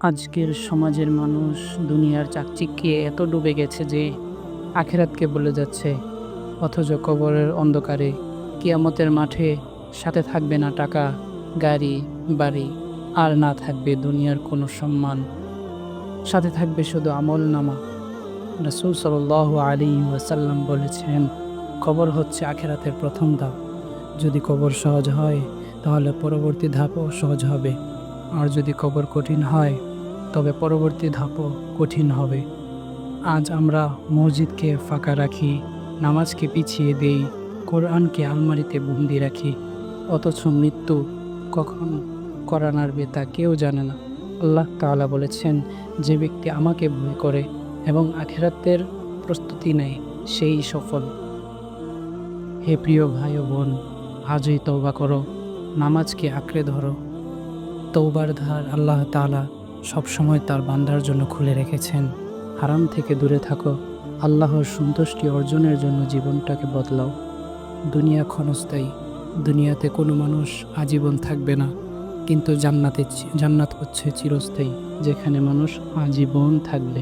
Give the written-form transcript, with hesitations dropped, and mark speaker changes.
Speaker 1: আজকের সমাজের মানুষ দুনিয়ার চাকচিক্যে এত ডুবে গেছে যে আখেরাতকে ভুলে যাচ্ছে। অথচ কবরের অন্ধকারে কিয়ামতের মাঠে সাথে থাকবে না টাকা, গাড়ি, বাড়ি, আর না থাকবে দুনিয়ার কোনো সম্মান। সাথে থাকবে শুধু আমলনামা। রাসূল সাল্লাল্লাহু আলাইহি ওয়াসাল্লাম বলেছেন, কবর হচ্ছে আখেরাতের প্রথম ধাপ। যদি কবর সহজ হয় তাহলে পরবর্তী ধাপও সহজ হবে, আর যদি কবর কঠিন হয় তবে পরবর্তী ধাপও কঠিন হবে। আজ আমরা মসজিদকে ফাঁকা রাখি, নামাজকে পিছিয়ে দেই, কোরআনকে আলমারিতে বন্দি রাখি, অথচ মৃত্যু কখন করান আসবে তা কেউ জানে না। আল্লাহ তাআলা বলেছেন, যে ব্যক্তি আমাকে ভয় করে এবং আখিরাতের প্রস্তুতি নেয় সেই সফল। হে প্রিয় ভাই ও বোন, আজই তওবা করো, নামাজকে আঁকড়ে ধরো। তওবার দ্বার আল্লাহ তাআলা সবসময় তার বান্দার জন্য খুলে রেখেছেন। হারাম থেকে দূরে থাকো, আল্লাহর সন্তুষ্টি অর্জনের জন্য জীবনটাকে বদলাও। দুনিয়া ক্ষণস্থায়ী, দুনিয়াতে কোনো মানুষ আজীবন থাকবে না, কিন্তু জান্নাত হচ্ছে চিরস্থায়ী, যেখানে মানুষ আজীবন থাকবে।